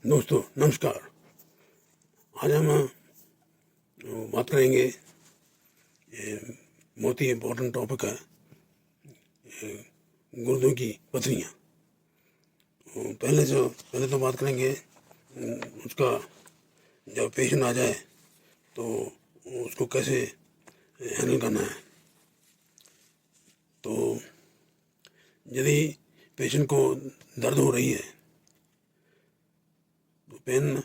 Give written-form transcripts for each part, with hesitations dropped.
दोस्तों नमस्कार। आज हम बात करेंगे, बहुत ही इम्पोर्टेंट टॉपिक है, गुर्दों की पथरियाँ। पहले तो बात करेंगे उसका, जब पेशेंट आ जाए तो उसको कैसे हैंडल करना है। तो यदि पेशेंट को दर्द हो रही है तो पेन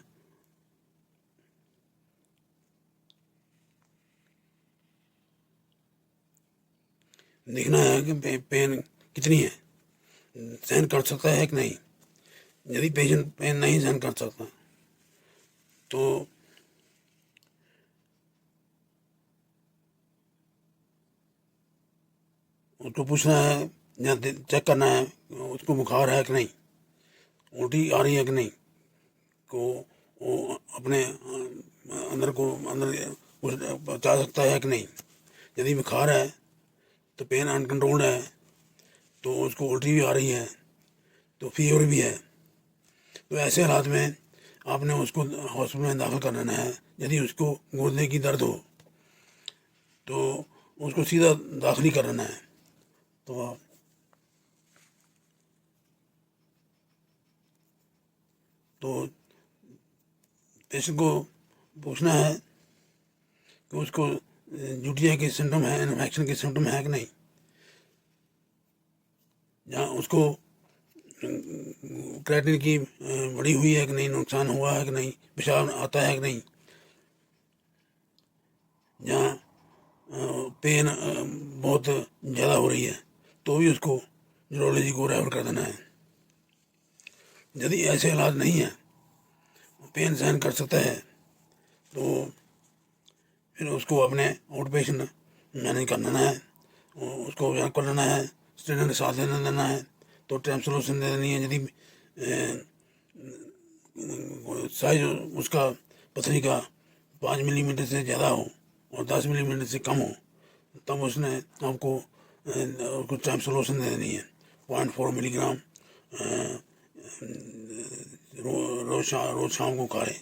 देखना है कि पेन कितनी है, सहन कर सकता है कि नहीं। यदि पेशेंट पेन नहीं सहन कर सकता तो उसको पूछना है या चेक करना है उसको बुखार है कि नहीं, उल्टी आ रही है कि नहीं, को वो अपने अंदर कुछ पहुँचा सकता है कि नहीं। यदि बुखार है तो पेन अनकंट्रोल्ड है तो उसको उल्टी भी आ रही है तो फीवर भी है, तो ऐसे हालात में आपने उसको हॉस्पिटल में दाखिल कर देना है। यदि उसको गुर्दे की दर्द हो तो उसको सीधा दाखिल ही कर देना है। तो पेशेंट को पूछना है कि उसको यूटिया के सिम्टम है, इन्फेक्शन के सिम्टम है कि नहीं, या उसको क्रेटिन की बढ़ी हुई है कि नहीं, नुकसान हुआ है कि नहीं, पेशाब आता है कि नहीं, या पेन बहुत ज़्यादा हो रही है तो भी उसको न्यूरोलॉजी को रेफर कर देना है। यदि ऐसे हालात नहीं है, पेन सहन कर सकता है, तो फिर उसको अपने आउट पेशेंट मैनेज कर लेना है, उसको कर लेना है, स्टेरॉइड साथ लेने देना है, तो ट्रैम्सोलोशन दे देनी है। यदि साइज उसका पथरी का 5 मिलीमीटर से ज़्यादा हो और 10 मिलीमीटर से कम हो तब उसने आपको कुछ ट्रैम्सोलोशन दे देनी है। 0.4 मिलीग्राम रोज शाम को खा लें।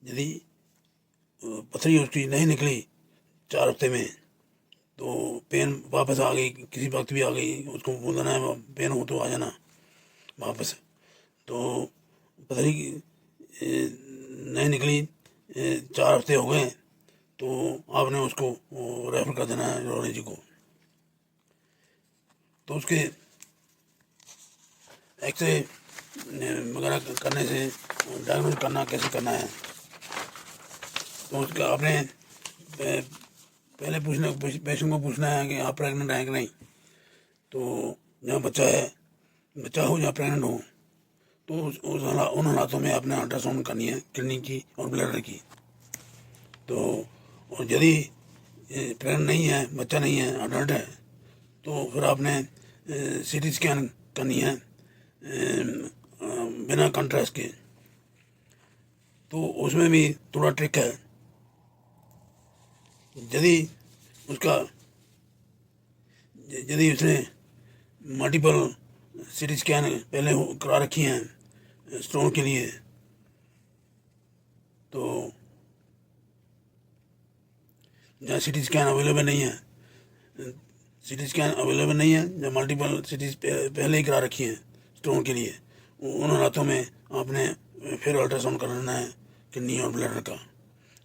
यदि पथरी उसकी नहीं निकली 4 हफ्ते में तो पेन वापस आ गई, किसी वक्त भी आ गई, उसको बोलना है पेन हो तो आ जाना वापस। तो पथरी नहीं निकली, 4 हफ्ते हो गए तो आपने उसको रेफर कर देना है न्यूरोलॉजी को। तो उसके एक्सरे वगैरह करने से डायग्नोज करना कैसे करना है, तो उसका आपने पहले पेशेंट को पूछना है कि आप प्रेग्नेंट हैं कि नहीं। तो जहाँ बच्चा हो या प्रेग्नेंट हो तो उन हालातों में आपने अल्ट्रासाउंड करनी है, किडनी की और ब्लडर की। तो और यदि प्रेग्नेंट नहीं है, बच्चा नहीं है, अडल्ट है, तो फिर आपने सीटी स्कैन करनी है बिना कंट्रास्ट के। तो उसमें भी थोड़ा ट्रिक है। यदि उसका यदि उसने मल्टीपल सीटी स्कैन पहले करा रखी हैं स्टोन के लिए, तो जहाँ सीटी स्कैन अवेलेबल नहीं है, जहाँ मल्टीपल सीटीज पहले ही करा रखी हैं स्टोन के लिए, उन हालातों में आपने फिर अल्ट्रासाउंड कराना है किडनी और ब्लडर का।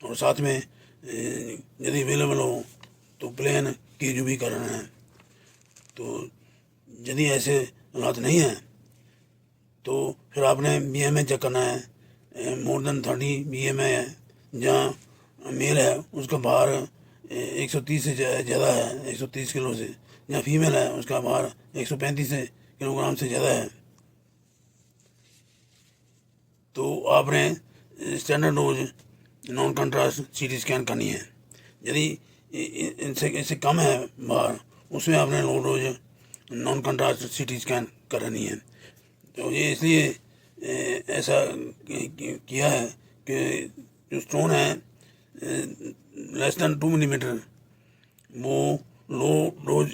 और साथ में यदि अवेलेबल हो तो प्लेन कीजू भी कराना है। तो यदि ऐसे हालात नहीं हैं तो फिर आपने BMI चेक करना है। मोर देन 30 BMI है, जहाँ मेल है उसका भार 130 से ज़्यादा है, 130 किलो से, जहाँ फीमेल है उसका भार 135 किलोग्राम से ज़्यादा है, तो आपने standard dose non contrast CT scan करनी है। यदि इससे कम है भार, उसमें आपने low dose non contrast CT scan करनी है। तो ये इसलिए ऐसा किया है कि जो स्टोन है लेस दैन 2 मिलीमीटर वो लो डोज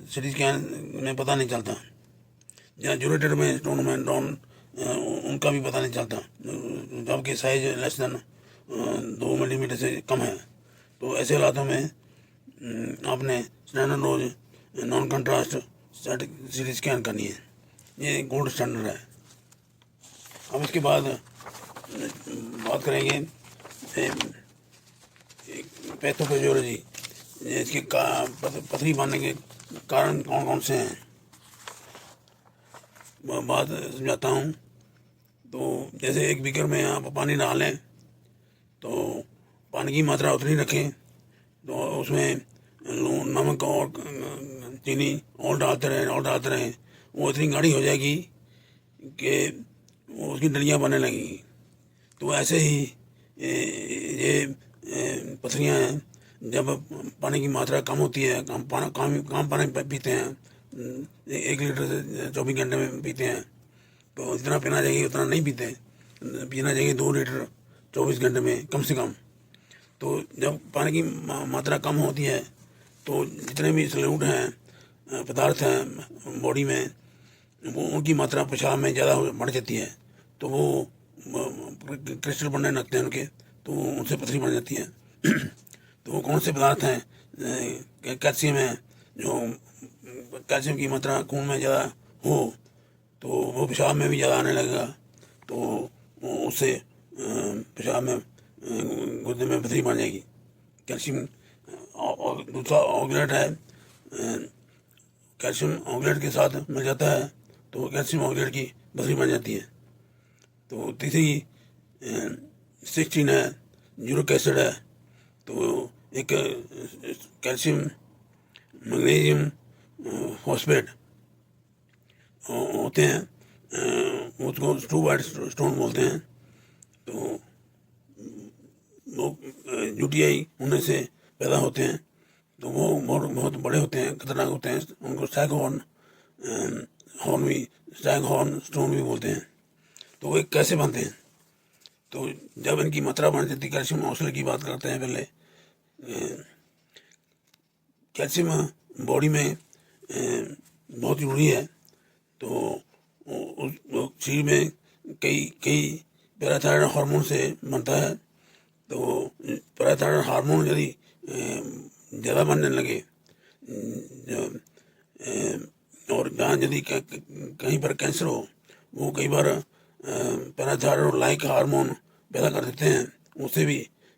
सिटी स्कैन में पता नहीं चलता, या ड्यूरेटेड में स्टोन में डाउन उनका भी पता नहीं चलता, जबकि साइज लेस दैन 2 मिलीमीटर से कम है। तो ऐसे हालातों में आपने standard dose non contrast CT scan करनी है, ये गोल्ड स्टैंडर्ड है। अब इसके बाद बात करेंगे पैथोफिजियोलॉजी, इसके पथरी बनने के कारण कौन कौन से हैं, बात समझाता हूँ। तो जैसे एक बीकर में आप पानी डाल लें तो पानी की मात्रा उतनी रखें, तो उसमें नमक और चीनी और डालते रहें, वो इतनी गाढ़ी हो जाएगी कि उसकी डलियाँ बनने लगेंगी। तो ऐसे ही ये पथरियाँ हैं, जब पानी की मात्रा कम होती है, कम पानी पीते हैं, 1 लीटर से 24 घंटे में पीते हैं, तो जितना पीना चाहिए उतना नहीं पीते, पीना चाहिए 2 लीटर 24 घंटे में कम से कम। तो जब पानी की मात्रा कम होती है तो जितने भी सल्यूट हैं, पदार्थ हैं बॉडी में, वो उनकी मात्रा पेशाब में ज़्यादा बढ़ जाती है, तो वो क्रिस्टल बनने लगते हैं उनके, तो उनसे पथरी बन जाती है। तो वो कौन से पदार्थ हैं, कैल्शियम है, जो कैल्शियम की मात्रा खून में ज़्यादा हो तो वो पेशाब में भी ज़्यादा आने लगेगा, तो उससे पेशाब में गुर्दे में पथरी बन जाएगी। कैल्शियम और दूसरा ऑक्सलेट है, कैल्शियम ऑक्सलेट के साथ मिल जाता है तो कैल्शियम ऑक्सलेट की पथरी बन जाती है। तो तीसरी 16 है, यूरिक एसिड है, तो एक कैल्शियम मैग्नीशियम फॉस्फेट होते हैं, उसको स्टू वाइट स्टोन बोलते हैं। तो वो यूटीआई होने से पैदा होते हैं, तो वो बहुत बड़े होते हैं, खतरनाक होते हैं, उनको स्टैग हॉर्न स्टोन भी बोलते हैं। तो वो कैसे बनते हैं, तो जब इनकी मात्रा बढ़ जाती है, कैल्शियम ऑक्सलेट की बात करते हैं पहले। कैल्शियम बॉडी में बहुत ज़रूरी है, तो उस शरीर में कई पैराथायरॉयड हार्मोन से बनता है। तो पैराथायरॉयड हार्मोन यदि ज़्यादा बनने लगे, और जहाँ यदि कहीं पर कैंसर हो, वो कई बार पैराथायरॉयड लाइक हार्मोन पैदा कर देते हैं, उससे भी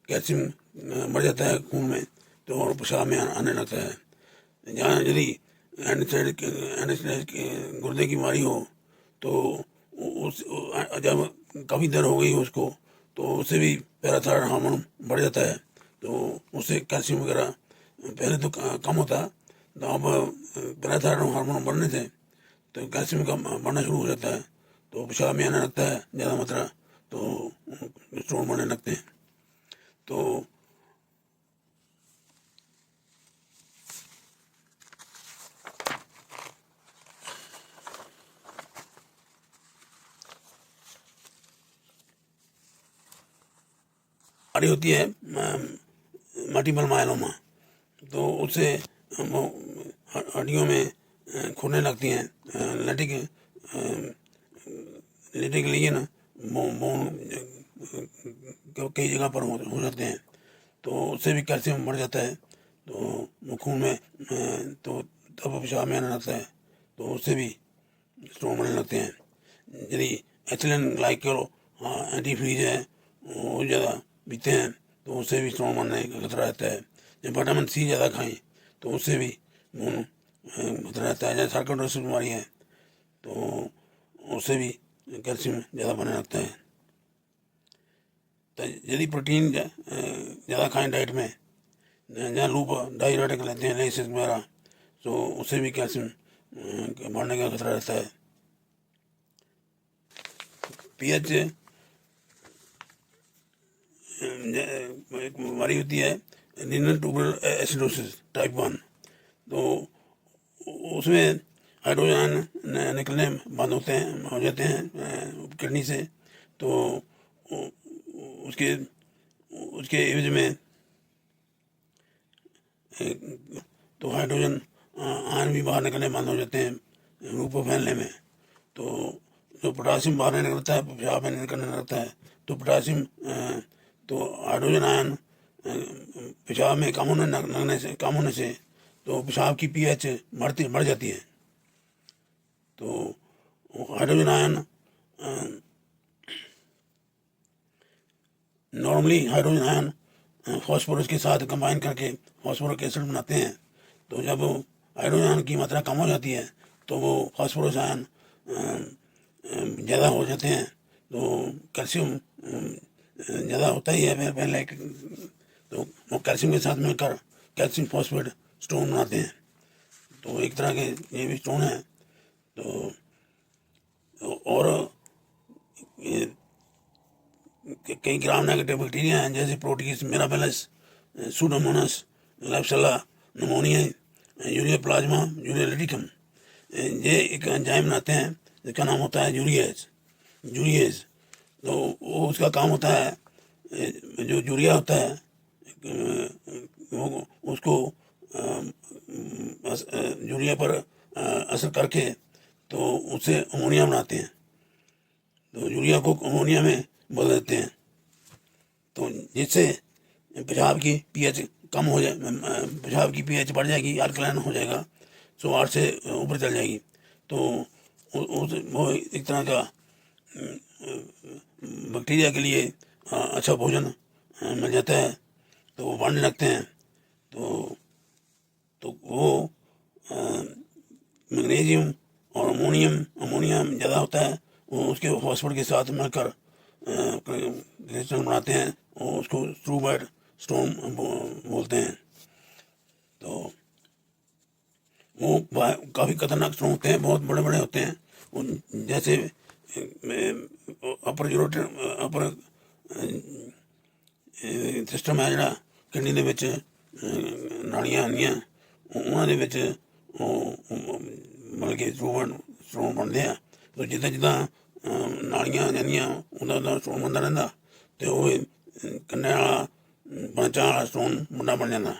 कैल्शियम बढ़ जाता है खून में, तो और पेशाब में आने लगता है। जहाँ यदि गुर्दे की बीमारी हो, तो उस जब काफ़ी देर हो गई हो उसको, तो उससे भी पैराथायरॉयड हार्मोन बढ़ जाता है, तो उससे कैल्शियम वगैरह पहले तो कम होता, तो अब पैराथायरॉयड हार्मोन बढ़ने से तो कैल्शियम का बढ़ना शुरू हो जाता है, तो पेशाब में आने लगता है ज़्यादा मात्रा, तो स्टोन बढ़ने लगते हैं। तो बीमारी होती है मल्टीपल मायलोमा, तो उससे हड्डियों में खुरने लगती हैं, लेटिक लीजन बोन कई जगह पर हो जाते हैं, तो उससे भी कैल्शियम बढ़ जाता है, तो खून में तो तब पेशाब में आने लगता है, तो उससे भी स्टोन बनने लगते हैं। यदि एथिलीन ग्लाइकोल एंटी फ्रीज है, वो ज़्यादा पीते हैं, तो उससे भी स्टोन बनने का खतरा रहता है। जब विटामिन सी ज़्यादा खाएं तो उससे भी खतरा रहता है। जैसे सार्कोइडोसिस बीमारी है, तो उससे भी कैल्शियम ज़्यादा बनने लगता है। तो यदि प्रोटीन ज़्यादा खाएं डाइट में, जहाँ लूप डायरेटिक लेते हैं लेसिस वगैरह, तो उससे भी कैल्शियम बढ़ने का खतरा रहता है। पीएच एक बीमारी होती है रीनल ट्यूबुलर एसिडोसिस टाइप 1, तो उसमें हाइड्रोजन निकलने बंद हो जाते हैं किडनी से, तो उसके एवज में तो हाइड्रोजन आयन भी बाहर निकलने बंद हो जाते हैं रूप फैलने में। तो जो पोटासियम बाहर निकलता है, पेशाब में निकलने लगता है, तो पोटासियम तो हाइड्रोजन आयन पेशाब में कम होने से तो पेशाब की पीएच बढ़ जाती है। तो hydrogen ion normally hydrogen ion phosphorus के साथ कंबाइन करके फॉस्फोरिक एसिड बनाते हैं। तो जब हाइड्रोजन आयन की मात्रा कम हो जाती है तो वो फॉस्फोरस आयन ज़्यादा हो जाते हैं। तो कैल्शियम ज़्यादा होता ही है पहले, तो वो कैल्शियम के साथ मिलकर कैल्शियम फॉस्फेट स्टोन बनाते हैं। तो एक तरह के ये भी स्टोन है। तो और कई ग्राम नेगेटिव बैक्टीरिया हैं जैसे proteus mirabilis, pseudomonas, klebsiella, pneumonia, ureaplasma, urealyticum. ये एक एंजाइम बनाते हैं जिसका नाम होता है यूरिएज। तो वो उसका काम होता है, जो यूरिया होता है वो उसको यूरिया पर असर करके तो उससे अमोनिया बनाते हैं। तो यूरिया को अमोनिया में बदल देते हैं। तो जिससे पेशाब की पीएच कम हो जाए, पेशाब की पीएच बढ़ जाएगी, अल्कलाइन हो जाएगा, 108 से ऊपर चल जाएगी। तो वो एक तरह का बैक्टीरिया के लिए अच्छा भोजन मिल जाता है, तो वो बढ़ने लगते हैं। तो वो मैग्नीशियम और अमोनियम ज़्यादा होता है, वो उसके फॉस्फोरस के साथ मिलकर क्रिस्टल बनाते हैं और उसको स्ट्रूबर्ट स्टोन बोलते हैं। तो वो काफ़ी खतरनाक स्टोन होते हैं, बहुत बड़े बड़े होते हैं। जैसे अपर सिस्टम है जरा किडनी ਦੇ ਵਿੱਚ ਨਾੜੀਆਂ ਆਉਂਦੀਆਂ, ਉਹਨਾਂ ਦੇ ਵਿੱਚ ਮਤਲਬ ਕਿ ਸਟੋਨ ਬਣਦੇ ਆ। तो ਜਿੱਦਾਂ ਜਿੱਦਾਂ ਨਾੜੀਆਂ ਜਾਂਦੀਆਂ ਉਹਦਾ ਉਹਦਾ ਸਟੋਨ ਬਣਦਾ ਰਹਿੰਦਾ, ਤੇ ਉਹ ਕੰਨੇ ਵਾਲਾ ਬਾਂਚਾਂ ਵਾਲਾ ਸਟੋਨ ਮੁੰਡਾ ਬਣ ਜਾਂਦਾ।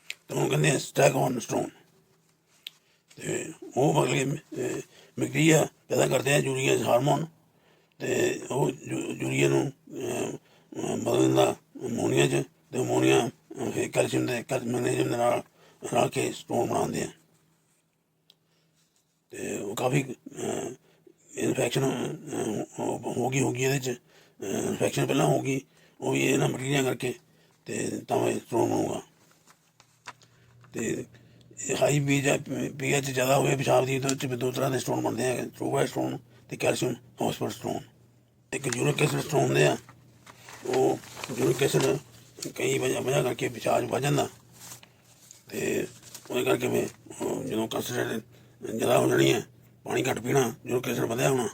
ਤੇ ਉਹਨੂੰ ਕਹਿੰਦੇ ਆ ਸਟੈਗਹੋਰਨ ਸਟੋਨ। ਤੇ ਉਹ ਮਤਲਬ ਕਿ ਬੈਕਟੀਰੀਆ ਪੈਦਾ ਕਰਦੇ ਆ यूरिया हार्मोन, ਤੇ ਉਹ यूरिया ਨੂੰ ਬਦਲ ਦਿੰਦਾ ਅਮੋਨੀਆ 'ਚ, ਤੇ ਅਮੋਨੀਆ ਫਿਰ ਕੈਲਸ਼ੀਅਮ ਮੈਗਨੀਸ਼ੀਅਮ ਦੇ ਨਾਲ ਰਲ ਕੇ ਸਟੋਨ ਬਣਾਉਂਦੇ ਆ। ਤੇ ਉਹ ਕਾਫੀ ਇਨਫੈਕਸ਼ਨ ਹੋਗੀ ਇਹਦੇ 'ਚ, ਇਨਫੈਕਸ਼ਨ ਪਹਿਲਾਂ ਹੋਗੀ, ਉਹ ਵੀ ਇਹਨਾਂ ਮਟੀਰੀਆਂ ਕਰਕੇ, ਤੇ ਤਾਂ ਸਟੋਨ ਬਣੂਗਾ। ਤੇ ਹਾਈ ਪੀਐਚ ਜ਼ਿਆਦਾ ਹੋਵੇ ਪਿਸ਼ਾਬ ਦੀ, ਉਹਦੇ 'ਚ ਦੋ ਤਰ੍ਹਾਂ ਦੇ ਸਟੋਨ ਬਣਦੇ ਆ, ਸਟ੍ਰੋਬਾ ਸਟੋਨ ਤੇ ਕੈਲਸ਼ੀਅਮ ਫਾਸਫੋਰਸ ਸਟੋਨ। ਇੱਕ ਯੂਰਿਕ ਐਸਿਡ ਸਟੋਨ ਹੁੰਦੇ ਆ, ਉਹ ਯੂਰਿਕ ਐਸਿਡ ਕਈ ਵਜ੍ਹਾ ਕਰਕੇ ਪਿਸ਼ਾਬ ਵੱਧ ਜਾਂਦਾ, ਤੇ ਉਹਦੇ ਕਰਕੇ ਮੈਂ ਜਦੋਂ ਕੰਸਨਟ੍ਰੇਟ ਜ਼ਿਆਦਾ ਹੋ ਜਾਣੀ ਹੈ, ਪਾਣੀ ਘੱਟ ਪੀਣਾ, ਯੂਰਿਕ ਐਸਿਡ ਵਧਿਆ ਹੋਣਾ,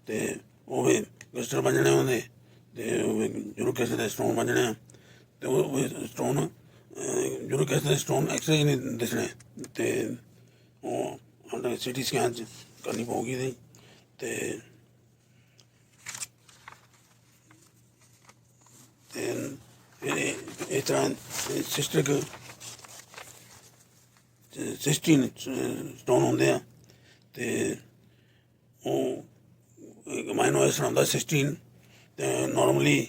ਤੇ ਉਹ ਫਿਰ ਕ੍ਰਿਸਟਲ ਬਣ ਜਾਣੇ ਉਹਦੇ, ਤੇ ਯੂਰਿਕ ਐਸਿਡ ਦੇ ਸਟੋਨ ਬਣ ਜਾਣੇ ਆ। ਤੇ ਉਹ ਸਟੋਨ ਯੂਰਿਕ ਐਸਿਡ ਦੇ ਸਟੋਨ ਐਕਸਰੇ 'ਚ ਨਹੀਂ ਦਿਸਣੇ, ਤੇ ਉਹ CT ਸਕੈਨ 'ਚ ਕਰਨੀ ਪਊਗੀ ਇਹਦੀ। ਤੇ ਇਸ ਤਰ੍ਹਾਂ ਸਿਸਟੀਨ ਸਟੋਨ ਹੁੰਦੇ ਆ, ਤੇ ਉਹ ਇੱਕ ਅਮਾਈਨੋ ਐਸਿਡ ਹੁੰਦਾ ਸਿਸਟੀਨ। ਤੇ ਨੋਰਮਲੀ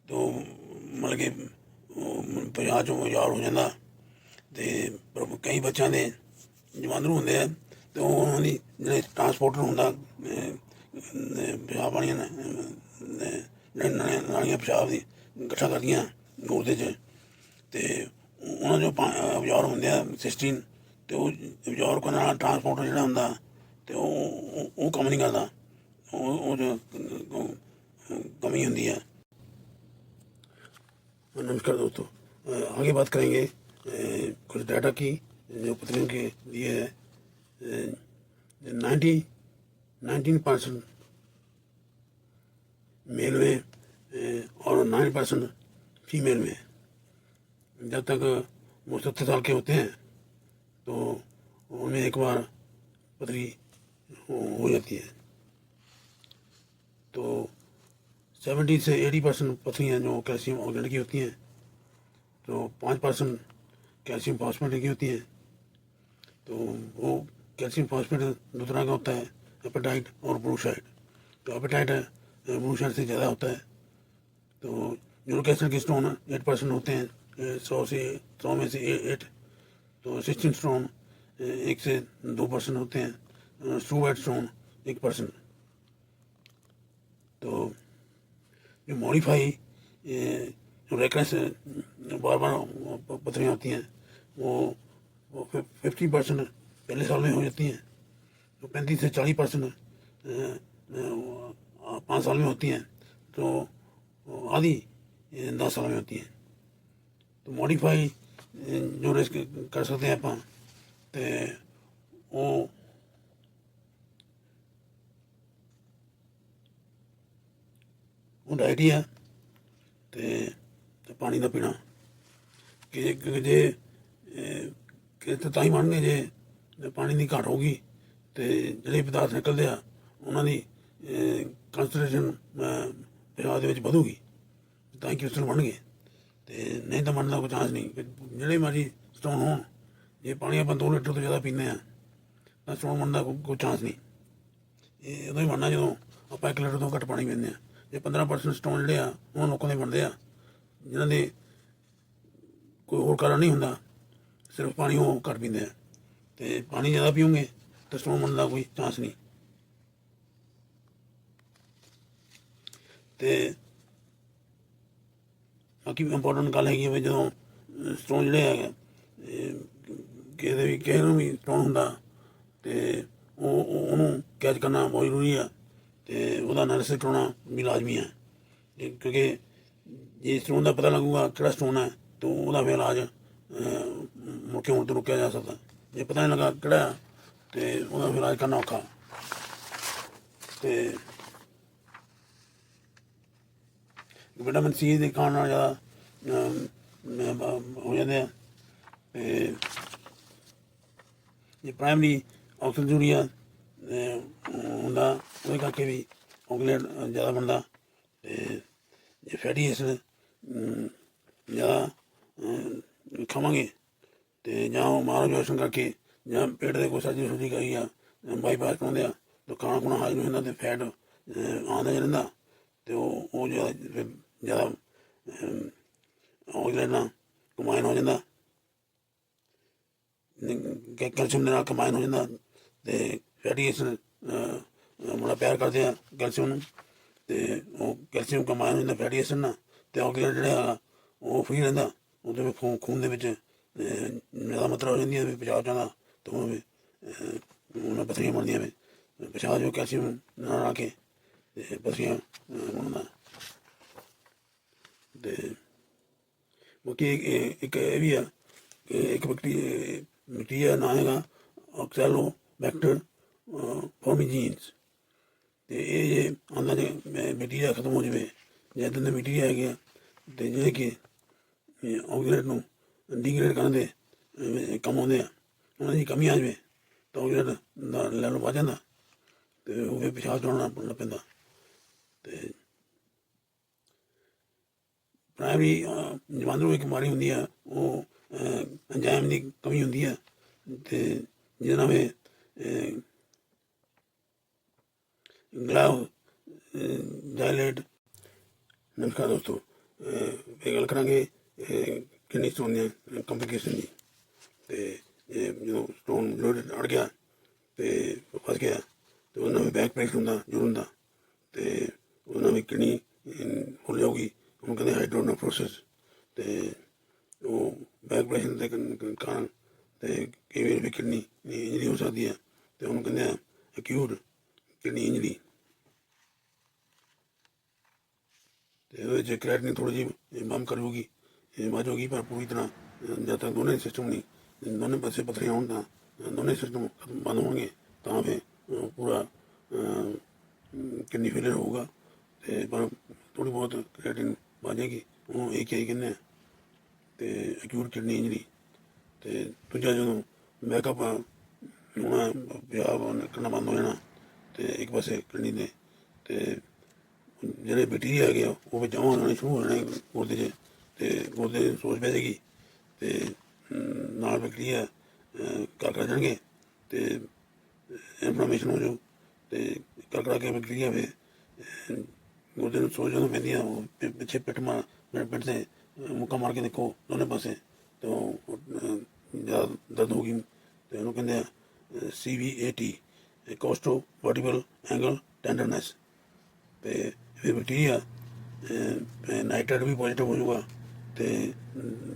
ਤੋਂ ਮਤਲਬ ਕਿ ਪਿਸ਼ਾਬ 'ਚੋਂ ਯਾਰ ਹੋ ਜਾਂਦਾ, ਤੇ ਪਰ ਕਈ ਬੱਚਿਆਂ ਦੇ ਜਮਾਂਦਰੂ ਹੁੰਦੇ ਆ, ਤੇ ਉਹ ਉਹਨਾਂ ਦੀ ਜਿਹੜੇ ਟਰਾਂਸਪੋਰਟਰ ਹੁੰਦਾ ਪਿਸ਼ਾਬ ਵਾਲੀਆਂ ਨਾਲੀਆਂ ਪਿਸ਼ਾਬ ਦੀ ਇਕੱਠਾ ਕਰਦੀਆਂ ਗੁਰਦੇ 'ਚ, ਤੇ ਉਹਨਾਂ 'ਚੋਂ ਅਬਜ਼ੌਰਬ ਹੁੰਦੇ ਆ ਸਿਸਟੀਨ, ਤੇ ਉਹ ਅਬਜ਼ੌਰਬ ਕਰਨ ਵਾਲਾ ਟਰਾਂਸਪੋਰਟਰ ਜਿਹੜਾ ਹੁੰਦਾ, ਤੇ ਉਹ ਕੰਮ ਨਹੀਂ ਕਰਦਾ, ਉਹ 'ਚ कमी होती है। नमस्कार दोस्तों, आगे बात करेंगे कुछ डाटा की जो पत्नियों के लिए है। 19% मेल में और 9% फीमेल में। जब तक वो 70 साल के होते हैं तो उनमें एक बार पथरी हो जाती है। तो 70 से 80% पथरियाँ जो कैल्शियम ऑर्गेनिक की होती हैं, तो 5% कैल्शियम फॉस्फेट की होती हैं। तो वो कैल्शियम फॉस्फेट दो तरह का होता है, एपेटाइट और ब्रूसाइड। तो एपेटाइट है ब्रूसाइड से ज़्यादा होता है। तो यूरिक एसिड के स्टोन 8% होते हैं, 100 में से 8। तो 16 स्टोन 1 से 2% होते हैं, स्टूवेट स्टोन 1%। तो जो मॉडिफाई जो रेकरेंस बार बार पथरियाँ होती हैं, वो 50% पहले साल में हो जाती हैं। तो 35 से 40% 5 साल में होती हैं। तो आधी 10 साल में होती हैं। तो मॉडिफाई जो रिस्क कर सकते हैं ਆਪਾਂ, ਤੇ ਉਹ ਡਾਈਟ ਹੀ ਆ ਤੇ ਪਾਣੀ ਦਾ ਪੀਣਾ। ਕਿ ਜੇ ਕਿ ਤਾਂ ਹੀ ਮੰਨਗੇ ਜੇ ਪਾਣੀ ਦੀ ਘਾਟ ਹੋਊਗੀ ਤੇ ਜਿਹੜੇ ਪਦਾਰਥ ਨਿਕਲਦੇ ਆ ਉਹਨਾਂ ਦੀ ਕੰਸਨਟ੍ਰੇਸ਼ਨ ਪਿਆਜ਼ ਦੇ ਵਿੱਚ ਵਧੂਗੀ, ਤਾਂ ਹੀ ਕ੍ਰਿਸਟਲ ਬਣਨਗੇ। ਤੇ ਨਹੀਂ ਤਾਂ ਬਣਨ ਦਾ ਕੋਈ ਚਾਂਸ ਨਹੀਂ। ਜਿਹੜੇ ਮਰਜ਼ੀ ਸਟੋਨ ਹੋਣ, ਜੇ ਪਾਣੀ ਆਪਾਂ 2 ਲੀਟਰ ਤੋਂ ਜ਼ਿਆਦਾ ਪੀਂਦੇ ਹਾਂ ਤਾਂ ਸਟੋਨ ਬਣਨ ਦਾ ਕੋਈ ਚਾਂਸ ਨਹੀਂ। ਇਹ ਉਦੋਂ ਹੀ ਬਣਨਾ ਜਦੋਂ ਆਪਾਂ 1 ਲੀਟਰ ਤੋਂ ਘੱਟ ਪਾਣੀ ਪੀਂਦੇ ਹਾਂ। ਜੇ 15% ਸਟੋਨ ਜਿਹੜੇ ਆ ਉਹਨਾਂ ਲੋਕਾਂ ਦੇ ਬਣਦੇ ਆ ਜਿਨ੍ਹਾਂ ਦੇ ਕੋਈ ਹੋਰ ਕਾਰਨ ਨਹੀਂ ਹੁੰਦਾ, ਸਿਰਫ ਪਾਣੀ ਉਹ ਘੱਟ ਪੀਂਦੇ ਆ। ਤੇ ਪਾਣੀ ਜ਼ਿਆਦਾ ਪੀਓਗੇ ਤਾਂ ਸਟੋਨ ਬਣਨ ਦਾ ਕੋਈ ਚਾਂਸ ਨਹੀਂ। ਤੇ ਬਾਕੀ ਇੰਪੋਰਟੈਂਟ ਗੱਲ ਹੈਗੀ ਵੀ ਜਦੋਂ ਸਟੋਨ ਜਿਹੜੇ ਹੈਗੇ ਕਿਸੇ ਨੂੰ ਵੀ ਸਟੋਨ ਹੁੰਦਾ ਤੇ ਉਹਨੂੰ ਕੈਚ ਕਰਨਾ ਬਹੁਤ ਜ਼ਰੂਰੀ ਆ ਤੇ ਉਹਦਾ ਐਨਾਲਿਸਿਸ ਕਰਾਉਣਾ ਵੀ ਲਾਜ਼ਮੀ ਹੈ। ਕਿਉਂਕਿ ਜੇ ਸਟੋਨ ਦਾ ਪਤਾ ਲੱਗੂਗਾ ਕਿਹੜਾ ਸਟੋਨ ਹੈ ਤਾਂ ਉਹਦਾ ਫਿਰ ਇਲਾਜ ਮੁੜ ਕੇ ਹੋਣ ਤੋਂ ਰੋਕਿਆ ਜਾ ਸਕਦਾ। ਜੇ ਪਤਾ ਨਹੀਂ ਲੱਗਾ ਕਿਹੜਾ ਤੇ ਉਹਦਾ ਫਿਰ ਇਲਾਜ ਕਰਨਾ ਔਖਾ। ਤੇ ਵਿਟਾਮਿਨ ਸੀ ਦੇ ਖਾਣ ਨਾਲ ਜ਼ਿਆਦਾ ਹੋ ਜਾਂਦੇ ਆ। ਤੇ ਜੇ ਪ੍ਰਾਇਮਰੀ ਆਕਸੀਜਨ ਯੂਰੀਆ ਹੁੰਦਾ ਉਹਦੇ ਕਰਕੇ ਵੀ ਆਕਸੀਜਨ ਜ਼ਿਆਦਾ ਬਣਦਾ। ਤੇ ਜੇ ਫੈਟੀ ਐਸਿਡ ਜ਼ਿਆਦਾ ਖਾਵਾਂਗੇ ਤੇ ਜਾਂ ਉਹ ਮਾਲਅਬਜ਼ੌਰਪਸ਼ਨ ਕਰਕੇ ਜਾਂ ਪੇਟ ਦੇ ਕੋਈ ਸਰਜਰੀ ਕਰੀ ਆ, ਬਾਈਪਾਸ ਕਰਾਉਂਦੇ ਆ ਤਾਂ ਖਾਣਾ ਖੁਣਾ ਹਾਜ਼ਮ ਹੋ ਜਾਂਦਾ ਤੇ ਫੈਟ ਆਉਂਦਾ ਰਹਿੰਦਾ ਤੇ ਉਹ ਜ਼ਿਆਦਾ ਆਕਸੀਜਨ ਨਾਲ ਕੰਬਾਈਨ ਹੋ ਜਾਂਦਾ, ਕੈਲਸ਼ੀਅਮ ਦੇ ਨਾਲ ਕੰਬਾਈਨ ਹੋ ਜਾਂਦਾ। ਤੇ ਫੈਟੀ ਐਸਿਡ ਬੜਾ ਪਿਆਰ ਕਰਦੇ ਆ ਕੈਲਸ਼ੀਅਮ ਨੂੰ ਤੇ ਉਹ ਕੈਲਸ਼ੀਅਮ ਕੰਬਾਈਨ ਹੋ ਜਾਂਦਾ ਫੈਟੀ ਐਸਿਡ ਨਾਲ ਤੇ ਆਕਸੀਜਨ ਜਿਹੜਾ ਹੈਗਾ ਉਹ ਫਰੀ ਰਹਿੰਦਾ। ਉਹਦੇ ਖੂਨ ਦੇ ਵਿੱਚ ਜ਼ਿਆਦਾ ਮਾਤਰਾ ਹੋ ਜਾਂਦੀ ਹੈ ਪਿਸ਼ਾਬ ਜਾਂਦਾ ਤਾਂ ਉਹਨਾਂ ਪੱਥਰੀਆਂ ਬਣਦੀਆਂ ਵੇ। ਪਿਸ਼ਾਬ ਜੋ ਕੈਲਸ਼ੀਅਮ ਨਾਲ ਆ ਕੇ ਤੇ ਪੱਥਰੀਆਂ ਬਣਦਾ। ਤੇ ਬਾਕੀ ਇੱਕ ਇਹ ਵੀ ਆ ਕਿ ਇੱਕ ਬੈਕਟੀਰੀਆ ਨਾਂ ਹੈਗਾ ਆਕਸੈਲੋ ਬੈਕਟਰ ਫੋਰਮੀਜੀਨਸ। ਤੇ ਇਹ ਜੇ ਆਉਂਦਾ ਜੇ ਬੈਕਟੀਰੀਆ ਖਤਮ ਹੋ ਜਾਵੇ ਜਾਂ ਇੱਦਾਂ ਦੇ ਬੈਕਟੀਰੀਆ ਹੈਗੇ ਆ ਤੇ ਜਿਹੜੇ ਕਿ ਆਕਸੀਜਨ ਨੂੰ ਡੀਗਰੇਡ ਕਰਨ ਦੇ ਕੰਮ ਆਉਂਦੇ ਆ, ਉਹਨਾਂ ਦੀ ਕਮੀ ਆ ਜਾਵੇ ਤਾਂ ਆਕਸੀਜਨ ਦਾ ਲੈਵਲ ਵੱਧ ਜਾਂਦਾ ਤੇ ਉਹ ਫਿਰ ਪਿਸ਼ਾਬ ਚੜਾਉਣਾ ਲੱਗ ਪੈਂਦਾ। ਤੇ ਪ੍ਰਾਇਮਰੀ ਜਮਾਂਦਰੂ ਇੱਕ ਬਿਮਾਰੀ ਹੁੰਦੀ ਆ, ਉਹ ਐਂਜ਼ਾਈਮ ਦੀ ਕਮੀ ਹੁੰਦੀ ਆ ਤੇ ਜਿਹਦੇ ਨਾਲ ਗਲਾਵ ਡਾਇਲੇਟ। ਨਮਸਕਾਰ ਦੋਸਤੋ, ਇਹ ਗੱਲ ਕਰਾਂਗੇ ਕਿਡਨੀ ਸਟੋਨ ਦੀਆਂ ਕੰਪਲੀਕੇਸ਼ਨ ਦੀ। ਤੇ ਜਦੋਂ ਸਟੋਨ ਬਲੱਡ ਅੜ ਗਿਆ ਤੇ ਫਸ ਗਿਆ ਤੇ ਉਹਦੇ ਨਾਲ ਵੀ ਬੈਕ ਪ੍ਰੈਸ਼ਰ ਹੁੰਦਾ ਜ਼ਰੂਰ ਹੁੰਦਾ ਤੇ ਉਹਦੇ ਨਾਲ ਵੀ ਕਿਡਨੀ ਫੁੱਲ ਜਾਊਗੀ, ਉਹਨੂੰ ਕਹਿੰਦੇ ਹਾਈਡਰੋਨੇਫਰੋਸਿਸ। ਤੇ ਉਹ ਬੈਕ ਪ੍ਰੈਸ਼ਰ ਦੇ ਕਾਰਨ ਤੇ ਕਈ ਵਾਰ ਵੀ ਕਿਡਨੀ ਇੰਜਰੀ ਹੋ ਸਕਦੀ ਹੈ ਤੇ ਉਹਨੂੰ ਕਹਿੰਦੇ ਆ ਅਕਿਊਟ ਕਿਡਨੀ ਇੰਜਰੀ। ਤੇ ਉਹਦੇ 'ਚ ਕ੍ਰੈਟਿਨਿਨ ਥੋੜ੍ਹੀ ਜਿਹੀ ਬੰਮ ਕਰੂਗੀ, ਵੱਧ ਜਾਊਗੀ, ਪਰ ਪੂਰੀ ਤਰ੍ਹਾਂ ਜਦ ਤੱਕ ਦੋਨੇ ਸਿਸਟਮ ਨਹੀਂ, ਦੋਨੇ ਪਾਸੇ ਪੱਥਰੀਆਂ ਹੋਣ ਤਾਂ ਦੋਨੇ ਸਿਸਟਮ ਬੰਦ ਹੋਣਗੇ ਤਾਂ ਫਿਰ ਪੂਰਾ ਕਿਡਨੀ ਫੇਲਰ ਹੋਊਗਾ। ਤੇ ਪਰ ਥੋੜ੍ਹੀ ਬਹੁਤ ਕ੍ਰੈਟਿਨ ਵੱਧ ਜਾਏਗੀ, ਉਹਨੂੰ AKI ਕਹਿੰਦੇ ਆ ਤੇ ਅਕਿਊਟ ਕਿਡਨੀ ਇੰਜਰੀ। ਤੇ ਦੂਜਾ ਜਦੋਂ ਬੈਕਅਪ ਹੋਣਾ, ਪਿਸ਼ਾਬ ਨਿਕਲਣਾ ਬੰਦ ਹੋ ਜਾਣਾ ਤੇ ਇੱਕ ਪਾਸੇ ਕਿਡਨੀ ਦੇ ਤੇ ਜਿਹੜੇ ਬੈਕਟੀਰੀਆ ਹੈਗੇ ਆ ਉਹ ਵਿੱਚ ਜਮ੍ਹਾਂ ਹੋਣੇ ਸ਼ੁਰੂ ਹੋ ਜਾਣੇ ਗੁਰਦੇ 'ਚ, ਅਤੇ ਗੁਰਦੇ ਦੀ ਸੋਜ ਪੈ ਜਾਏਗੀ, ਅਤੇ ਨਾਲ ਬੈਕਟੀਰੀਆ ਕਰ ਜਾਣਗੇ, ਅਤੇ ਇਨਫਲਾਮੇਸ਼ਨ ਹੋ ਜਾਊ, ਅਤੇ ਕਰ ਕੇ ਬੈਕਟੀਰੀਆ ਫਿਰ ਗੁਰਦੇ ਨੂੰ ਸੋਜ ਜਦੋਂ ਪੈਂਦੀ ਆ ਉਹ ਪਿੱਛੇ ਪਿੱਠ ਪਿੱਠ 'ਤੇ ਮੁੱਕਾ ਮਾਰ ਕੇ ਦੇਖੋ ਦੋਨੇ ਪਾਸੇ, ਅਤੇ ਉਹ ਜ਼ਿਆਦਾ ਦਰਦ ਹੋ ਗਈ, ਅਤੇ ਉਹਨੂੰ ਕਹਿੰਦੇ ਆ CVAT, ਕੋਸਟੋ ਵਰਟੀਬਲ ਐਂਗਲ ਟੈਂਡਰਨੈਸ। ਅਤੇ ਫਿਰ ਬੈਕਟੀਰੀਆ ਨਾਈਟ੍ਰੇਟ ਵੀ ਪੋਜ਼ੀਟਿਵ ਹੋ ਜਾਊਗਾ, ਅਤੇ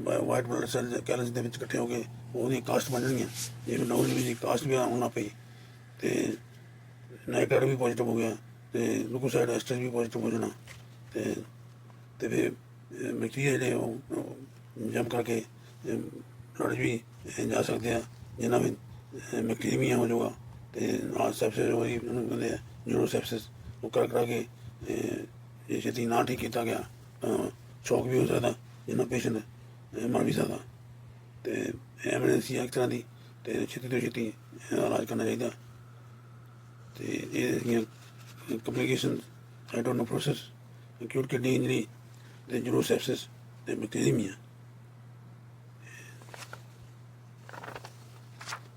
ਵਾਈਟ ਬਲੱਡ ਸੈੱਲ ਕੈਲਸ ਦੇ ਵਿੱਚ ਇਕੱਠੇ ਹੋ ਕੇ ਉਹਦੀਆਂ ਕਾਸਟ ਬਣ ਜਾਣਗੀਆਂ, ਜਿਵੇਂ ਨੌਜ ਵੀ ਕਾਸਟ ਵੀ ਆਉਣ ਲੱਗ ਪਈ, ਅਤੇ ਨਾਈਟ੍ਰੇਟ ਵੀ ਪੋਜ਼ੀਟਿਵ ਹੋ ਗਿਆ, ਅਤੇ ਗਲੂਕੋਸਾਈਡ ਐਸਟਰ ਵੀ ਪੋਜ਼ੀਟਿਵ ਹੋ ਜਾਣਾ, ਅਤੇ ਫਿਰ ਬੈਕਟੀਰੀਆ ਜਿਹੜੇ ਉਹ ਜੰਪ ਕਰਕੇ ਬਲੱਡ 'ਚ ਵੀ ਜਾ ਸਕਦੇ ਆ, ਜਿੰਨਾ ਵੀ ਬੈਕਟੀਰੀਮੀਆ ਹੋ ਜਾਊਗਾ, ਅਤੇ ਨਾਲ ਸੈਪਸਿਸ ਉਹੀ ਉਹਨੂੰ ਕਹਿੰਦੇ ਆ ਨਿਊਰੋਸੈਪਸਿਸ। ਉਹ ਕਰਾ ਕੇ ਜੇ ਛੇਤੀ ਨਾ ਠੀਕ ਕੀਤਾ ਗਿਆ ਤਾਂ ਸ਼ੌਕ ਵੀ ਹੋ ਸਕਦਾ, ਜਿੰਨਾ ਪੇਸ਼ੈਂਟ ਮਰ ਵੀ ਸਕਦਾ, ਅਤੇ ਐਮਰਜੈਂਸੀ ਆ ਇੱਕ ਤਰ੍ਹਾਂ ਦੀ, ਅਤੇ ਛੇਤੀ ਤੋਂ ਛੇਤੀ ਇਹਦਾ ਇਲਾਜ ਕਰਨਾ ਚਾਹੀਦਾ। ਅਤੇ ਇਹਦੀਆਂ ਕੰਪਲੀਕੇਸ਼ਨ ਸਾਈਟੋਨੋਫਰੋਸਿਸ, ਅਕਿਊਟ ਕਿਡਨੀ ਇੰਜਰੀ, ਅਤੇ ਨਿਊਰੋਸੈਪਸਿਸ, ਅਤੇ ਬੈਕਟੀਰੀਮੀਆ।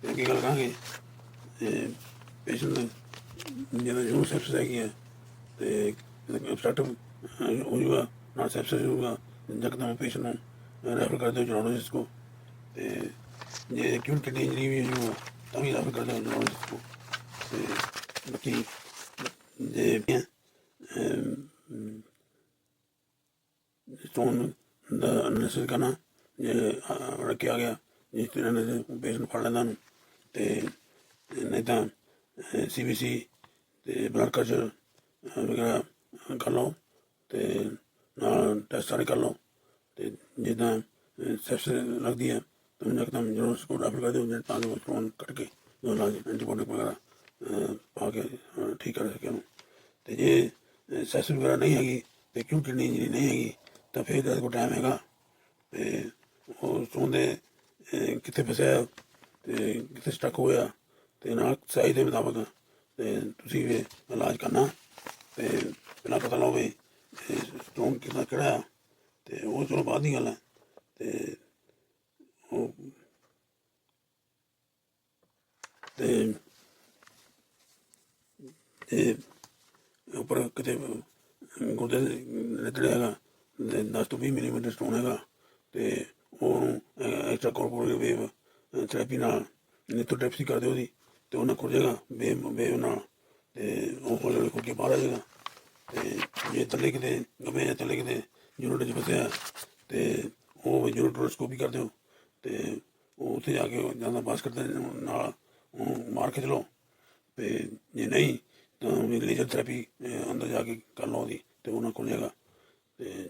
ਅੱਗੇ ਗੱਲ ਕਰਾਂਗੇ ਪੇਸ਼ੈਂਟ ਜਿਹਦਾ ਨਿਊਰੋਸੈਪਸਿਸ ਹੈਗੀ ਹੈ, ਅਤੇ ਅਬਸਟਰਕਟਿਵ ਹੋ ਜਾਊਗਾ, ਨਾਲ ਸੈਪਸਿਸ ਹੋਊਗਾ, ਯਕਦਮ ਪੇਸ਼ੈਂਟ ਨੂੰ ਰੈਫਰ ਕਰ ਦਿਓ ਨਿਊਰੋਲੋਜਿਸਟ ਕੋ, ਅਤੇ ਜੇ ਅਕਿਊਟ ਕਿਡਨੀ ਇੰਜਰੀ ਵੀ ਹੋ ਜਾਊਗਾ ਤਾਂ ਵੀ ਰੈਫਰ ਕਰ ਦਿਓ ਨਿਊਰੋਲੋਜਿਸਟ ਕੋ। ਅਤੇ ਬਾਕੀ ਜੇ ਸਟੋਨ ਦਾ ਐਨਾਲਿਸਿਸ ਕਰਨਾ, ਜੇ ਰੱਖਿਆ ਗਿਆ ਜਿਸ ਤਰ੍ਹਾਂ ਪੇਸ਼ੈਂਟ ਫੜ ਲੈਂਦਾ ਉਹਨੂੰ, ਅਤੇ ਨਹੀਂ ਤਾਂ CBC ਅਤੇ ਬਲੱਡ ਕਲਚਰ ਵਗੈਰਾ ਕਰ ਲਓ, ਅਤੇ ਨਾਲ ਟੈਸਟ ਸਾਰੇ ਕਰ ਲਓ, ਅਤੇ ਜਿੱਦਾਂ ਸੈਪਸਿਸ ਲੱਗਦੀ ਹੈ ਤਾਂ ਯਕਦਮ ਨਿਊਰੋਲੋਜਿਸਟ ਕੋਲ ਰੈਫਰ ਕਰ ਦਿਓ, ਤਾਂ ਜੋ ਸਟੋਨ ਕੱਟ ਕੇ ਇਲਾਜ ਐਂਟੀਬਾਇਓਟਿਕ ਵਗੈਰਾ ਪਾ ਕੇ ਠੀਕ ਕਰ ਸਕੇ ਉਹਨੂੰ। ਅਤੇ ਜੇ ਸੈਪਸਿਸ ਵਗੈਰਾ ਨਹੀਂ ਹੈਗੀ ਅਤੇ ਅਕਿਊਟ ਕਿਡਨੀ ਇੰਜਰੀ ਨਹੀਂ ਹੈਗੀ ਤਾਂ ਫਿਰ ਇਹਦੇ ਕੋਲ ਟਾਈਮ ਹੈਗਾ, ਅਤੇ ਉਹ ਸਟੋਨ ਦੇ ਕਿੱਥੇ ਫਸਿਆ ਅਤੇ ਕਿੱਥੇ ਸਟਕ ਹੋਇਆ, ਅਤੇ ਨਾਲ ਸਾਈਜ਼ ਦੇ ਮੁਤਾਬਕ ਅਤੇ ਤੁਸੀਂ ਵੀ ਇਲਾਜ ਕਰਨਾ, ਅਤੇ ਪਹਿਲਾਂ ਪਤਾ ਲਾਓ ਵੀ ਸਟੋਨ ਕਿਹੜਾ ਆ, ਅਤੇ ਉਹ ਚਲੋ ਬਾਅਦ ਦੀ ਗੱਲ ਹੈ, ਅਤੇ ਉਹ ਅਤੇ ਜੇ ਉੱਪਰ ਕਿਤੇ ਗੁਰਦੇ ਨੇੜੇ ਹੈਗਾ 10 ਤੋਂ 20 ਮਿਲੀਮੀਟਰ ਸਟੋਨ ਹੈਗਾ, ਅਤੇ ਉਹਨੂੰ ਐਕਸਟਰਾ ਕੋਰਪੋਰੇਟ ਵੇਵ ਥੈਰੇਪੀ ਨਾਲ ਲਿਥੋਟ੍ਰਿਪਸੀ ਕਰ ਦਿਓ ਉਹਦੀ, ਅਤੇ ਉਹਨਾਂ ਖੁੱਲ ਜਾਏਗਾ ਵੇਵ ਨਾਲ, ਅਤੇ ਉਹ ਹੌਲੀ ਹੌਲੀ ਖੁੱਲ ਕੇ ਬਾਹਰ ਆ ਜਾਏਗਾ। ਅਤੇ ਜੇ ਥੱਲੇ ਕਿਤੇ ਗਮੇ ਜਾਂ ਥੱਲੇ ਕਿਤੇ ਯੂਨਿਟ 'ਚ ਫਸਿਆ ਅਤੇ ਉਹ ਯੂਨਿਟਰੋਸਕੋਪੀ ਕਰ ਦਿਓ, ਅਤੇ ਉਹ ਉੱਥੇ ਜਾ ਕੇ ਜਾਂਦਾ ਬਾਸਕਟ ਦੇ ਨਾਲ ਉਹ ਮਾਰ ਕੇ ਚਲੋ, ਅਤੇ ਜੇ ਨਹੀਂ ਤਾਂ ਵੀ ਲੇਜ਼ਰ ਥੈਰੇਪੀ ਅੰਦਰ ਜਾ ਕੇ ਕਰ ਲਓ ਉਹਦੀ, ਅਤੇ ਉਹਨਾਂ ਖੁੱਲ ਜਾਏਗਾ। ਅਤੇ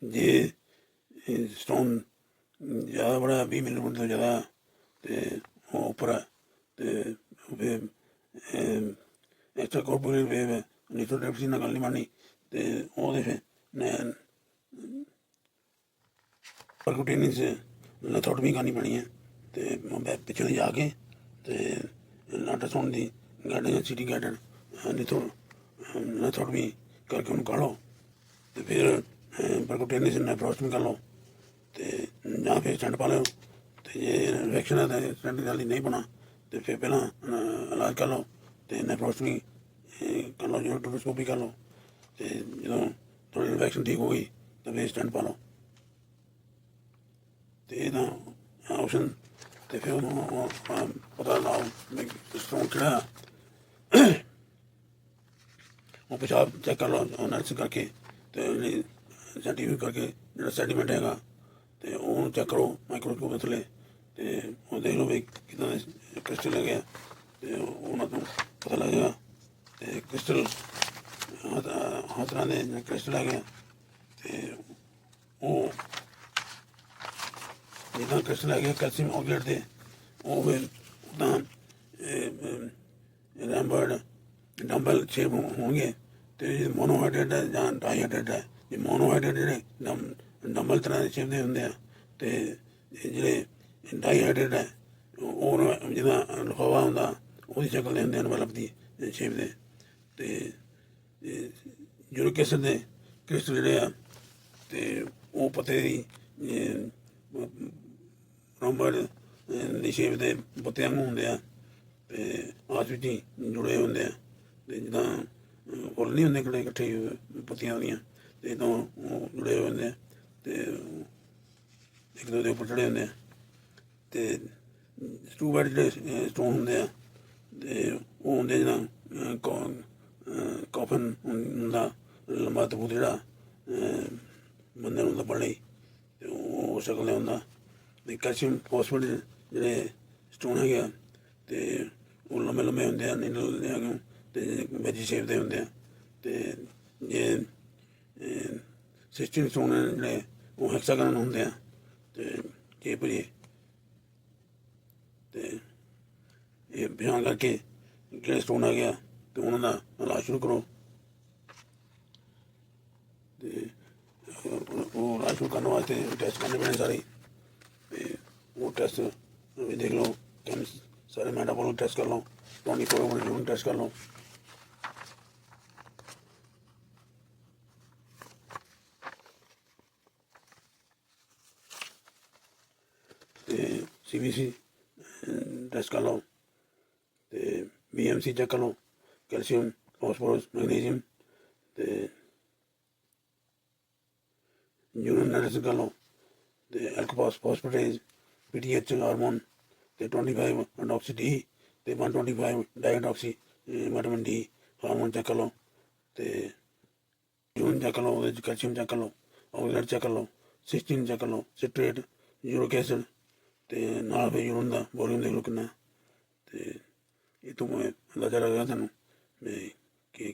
ਜੇ ਸਟੋਨ ਜ਼ਿਆਦਾ ਬੜਾ 20 ਮਿਲੀਮੀਟਰ ਤੋਂ ਜ਼ਿਆਦਾ, ਅਤੇ ਉਹ ਉੱਪਰ ਹੈ, ਅਤੇ ਫਿਰ ਐਕਸਟਰਾ ਕੋਰਪੋਰੇਟ ਵੇਵ ਹੈ, ਲਿਥੋਟ੍ਰਿਪਸੀ ਨਾਲ ਗੱਲ ਨਹੀਂ ਬਣਨੀ, ਅਤੇ ਉਹਦੇ ਫਿਰ ਪਰਕੂਟੇਨੀਅਸ ਲਿਥੋਟਮੀ ਕਰਨੀ ਪੈਣੀ ਹੈ, ਅਤੇ ਪਿੱਛੋਂ ਦੀ ਜਾ ਕੇ ਅਤੇ ਅਲਟਰਾਸਾਊਂਡ ਦੀ ਗਾਈਡਡ ਜਾਂ CT ਗਾਈਡਡ ਲਿਥੋਟਮੀ ਕਰਕੇ ਉਹਨੂੰ ਕਾਢੋ, ਅਤੇ ਫਿਰ ਪਰਕੂਟੇਨੀਅਸ ਨੈਫਰੋਸਟਮੀ ਕਰ ਲਓ, ਅਤੇ ਜਾਂ ਫਿਰ ਸਟੈਂਟ ਪਾ ਲਿਓ, ਅਤੇ ਜੇ ਇਨਫੈਕਸ਼ਨ ਹੈ ਤਾਂ ਸਟੈਂਟ ਜਲਦੀ ਨਹੀਂ ਬਣਾ, ਅਤੇ ਫਿਰ ਪਹਿਲਾਂ ਇਲਾਜ ਕਰ ਲਓ, ਅਤੇ ਨੈਫਰੋਸਟਮੀ ਕਰ ਲਓ, ਯੂਨਿਟਰੋਸਕੋਪੀ ਕਰ ਲਓ, ਅਤੇ ਜਦੋਂ ਥੋੜ੍ਹੀ ਇਨਫੈਕਸ਼ਨ ਠੀਕ ਹੋ ਗਈ ਤਾਂ ਫਿਰ ਸਟੈਂਟ ਪਾ ਲਓ, ਅਤੇ ਇਹਦਾ ਆਪਸ਼ਨ, ਅਤੇ ਫਿਰ ਉਹਨੂੰ ਪਤਾ ਲਾਓ ਸਟੋਨ ਕਿਹੜਾ, ਉਹ ਪਿਸ਼ਾਬ ਚੈੱਕ ਕਰ ਲਓ ਐਨਾਲਿਸਿਸ ਕਰਕੇ, ਅਤੇ ਸਾਇੰਟੀਫਿਕ ਕਰਕੇ ਜਿਹੜਾ ਸੈਡੀਮੈਂਟ ਹੈਗਾ, ਅਤੇ ਉਹਨੂੰ ਚੈੱਕ ਕਰੋ ਮਾਈਕਰੋਸਕੋਪ ਦੇ ਥੱਲੇ, ਅਤੇ ਉਹ ਦੇਖ ਲਓ ਵੀ ਕਿੱਦਾਂ ਦੇ ਕ੍ਰਿਸਟਲ ਹੈਗੇ ਆ, ਅਤੇ ਉਹਨਾਂ ਤੋਂ ਪਤਾ ਲੱਗ ਜਾਏਗਾ। ਅਤੇ ਕ੍ਰਿਸਟਲ ਹਰ ਤਰ੍ਹਾਂ ਦੇ ਕ੍ਰਿਸਟਲ ਹੈਗੇ ਆ, ਅਤੇ ਉਹ ਜਿੱਦਾਂ ਕ੍ਰਿਸਟਲ ਹੈਗੇ ਕੈਲਸ਼ੀਅਮ ਆਕਲੇਟ ਦੇ, ਉਹ ਫਿਰ ਉੱਦਾਂ ਰੈਮਬਰਡ ਡੰਬਲ ਸ਼ੇਪ ਹੋਣਗੇ, ਅਤੇ ਜੇ ਮੋਨੋਹਾਈਡਰੇਟ ਹੈ ਜਾਂ ਡਾਈਹਾਈਡਰੇਟ ਹੈ, ਜੇ ਮੋਨੋਹਾਈਡਰੇਟ ਜਿਹੜੇ ਡੰਬਲ ਤਰ੍ਹਾਂ ਦੇ ਸ਼ੇਪ ਦੇ ਹੁੰਦੇ ਆ, ਅਤੇ ਜਿਹੜੇ ਡਾਈਹਾਈਡਰੇਟ ਹੈ ਉਹ ਜਿੱਦਾਂ ਲਿਫਾਫਾ ਹੁੰਦਾ ਉਹਦੀ ਸ਼ਕਲ ਦੇ ਹੁੰਦੇ ਹਨ, ਬਲਬ ਦੀ ਸ਼ੇਪ ਦੇ, ਅਤੇ यूरिक एसिड के क्रिस्टल जोड़े आ तो वो पत्ते की रोमबॉइड की शेप के पत्ते वांगू होंगे आ आपस विच ही जुड़े होंगे आ जिदा फुल नहीं होंगे कड़े इकट्ठे पत्तियां दियां तो इदां जुड़े हुए होंगे तो एक दूजे के उपर चढ़े होंगे तो ट्यूबलाइट जोड़े स्टोन होंगे आ तो वो होंगे जिदा कॉफन होंदा लंबा तबूत जोड़ा बंदे नूं लब्भण लई ते उस शकल दे होंदा ते कैल्शियम फॉस्फेट जोड़े स्टोन है तो वो लम्बे लम्बे होंगे नीडल तो वैजी शेप के होंगे तो जे सिस्टीन स्टोन है जोड़े वो हेक्सागन होंगे तो शेप जी तो ये पछाण करके जो स्टोन आ गया तो उन्होंने इलाज शुरू करो तो वो इलाज शुरू करने वास्ते टैसट करने पैने सारे वो टैसट भी देख लो सारे मेटाबॉलिक टेस्ट कर लो 24 आवर यूरिन टेस्ट कर लो CBC टेस्ट कर लो तो BMC चेक कर लो कैल्शियम फॉस्फोरस मैग्नीशियम तो यूरिन एनालिसिस कर लो तो एल्कोपास फॉस्फेटेज PTH हार्मोन तो 25 एंडॉक्सी डी तो 125 dihydroxy vitamin D hormone check कर लो तो यूरिन चेक कर लो कैल्शियम चेक कर लो ऑक्सीडेंट चेक कर लो सिस्टीन चेक कर लो सिट्रेट यूरिक एसिड तो नाल फिर यूरिन का वॉल्यूम देख लो कितना तो ये तो मैं अंदाजा लगा थानू कि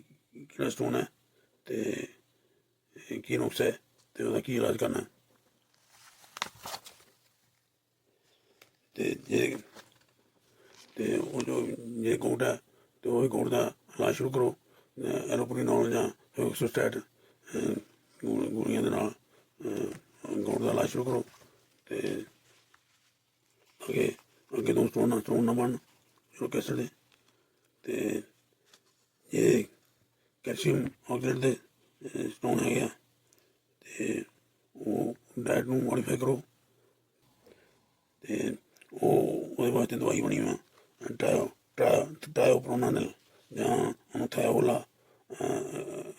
केड़ा स्टोन है तो की नुक्स है तो वह की इलाज करना तो जे तो वो जो जे गोट है तो वही गोट का इलाज शुरू करो एलोप्रीनॉल या फिक्सोस्टैट गोलियां दे नाल गोट का इलाज शुरू करो तो अगे अगे तो स्टोन ना बन यूरिक एसिड दे तो ये कैल्शियम ऑक्सीडेंट के स्टोन है तो वो डाइट में मॉडिफाई करो तो वो वास्ते दवाई बनी हुई ट्रायोप्रोनानल जां उन्होंने थायोला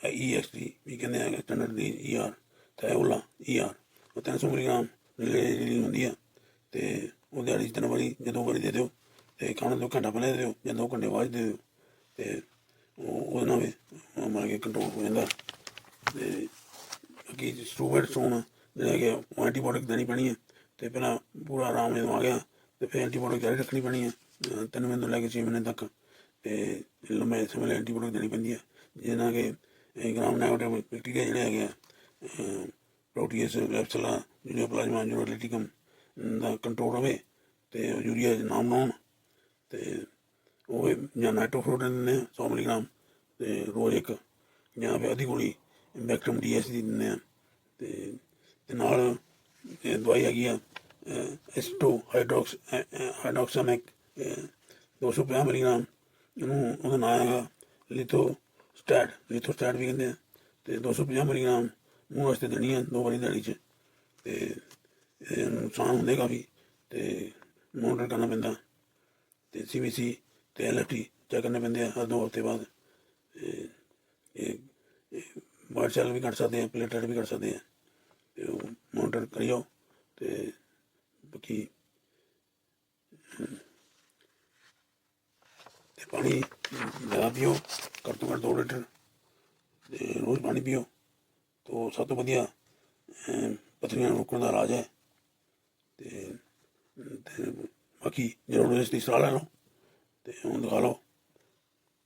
EXT भी कहते हैं स्टैंडर्ड दी ER थायोला ER वो 300 मिलीग्राम रिलीज होंगी है तो वो दिहाड़ी 3 बारी जो 2 बारी दे दो तो खाने तो घंटा पहले दे दो या 2 घंटे बाद दे दो तो वो भी मतलब कि कंट्रोल हो जाता तो बाकी स्टूबेड स्टोन जो है वो एंटीबायोटिक देनी पैनी है तो पहला पूरा आराम जो आ गया तो फिर एंटीबायोटिक जारी रखनी पैनी है 3 महीने तो लैके 6 महीने तक तो लंबे समय एंटीबायोटिक देनी पैंदी है जिन्ना कि ग्राम नेगेटिव बैक्टीरिया जोड़े है प्रोटीएस लैप्सिला यूरियोप्लाज्मा यूरोलिटिकम का कंट्रोल रहे तो यूरिया नाम ना हो तो वो या नाइट्रोफ्लोरिन दिंदे 100 मिलीग्राम तो रोज़ एक या फिर अद्धी गोली बैक्टम DS की दिंदे तो नाल दवाई हैगी एस्टो हाइड्रोक्सामिक 250 मिलीग्राम ਉਹਦਾ नाम है लिथोस्टैट भी कहते हैं तो 250 मिलीग्राम मूँह वास्ते देनी है 2 बारी दिहाड़ी तो नुकसान होंगे काफ़ी तो मॉनिटर करना पैंदा तो CBC तो LFT चेक करने पैंदे हर 2 हफ्ते बाद वाइट सेल भी घट सकते हैं प्लेटलेट भी घट सकते हैं तो मॉनिटर करियो तो बाकी पानी ज़्यादा पियो घट तो घट 2 लीटर रोज़ पानी पियो तो सब तो वधिया पत्थरियां रोकने का इलाज है तो बाकी न्यूरोलॉजिस्ट की सलाह लै लो तो हूँ दिखा लो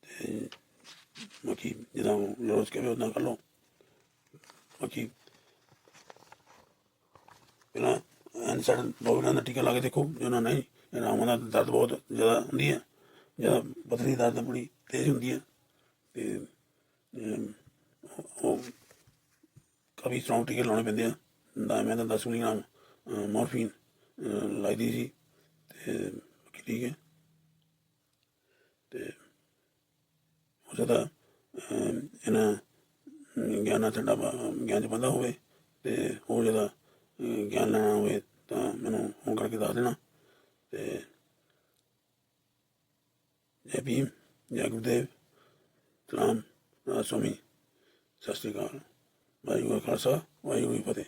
तो बाकी जिदा न्यूरोलॉजिस्ट कहे उदा कर लो बाकी पहला एनसेड बोविना का टीका ला के देखो जो ना नहीं आराम होता दर्द बहुत ज़्यादा होंगी है ज़्यादा पथरी दर्द बड़ी तेज़ होंगी है तो काफ़ी स्ट्रॉन्ग टीके लाने पैंदे हैं मैं तो 10 मिलीग्राम मॉर्फिन लाई दी सी तो बाकी ठीक है तो हो सकता इन्हें ਗਿਆਨ ਨਾਲ ਤੁਹਾਡਾ ਗਿਆਨ 'ਚ ਵਾਧਾ ਹੋਵੇ ਅਤੇ ਹੋਰ ਜ਼ਿਆਦਾ ਗਿਆਨ ਲੈਣਾ ਹੋਵੇ ਤਾਂ ਮੈਨੂੰ ਫੋਨ ਕਰਕੇ ਦੱਸ ਦੇਣਾ। ਅਤੇ ਜੈ ਭੀਮ, ਜੈ ਗੁਰਦੇਵ, ਸਲਾਮ, ਰਾਜ ਸਵਾਮੀ, ਸਤਿ ਸ਼੍ਰੀ ਅਕਾਲ। ਵਾਹਿਗੁਰੂ ਜੀ ਕਾ ਖਾਲਸਾ, ਵਾਹਿਗੁਰੂ ਜੀ ਕੀ ਫਤਿਹ।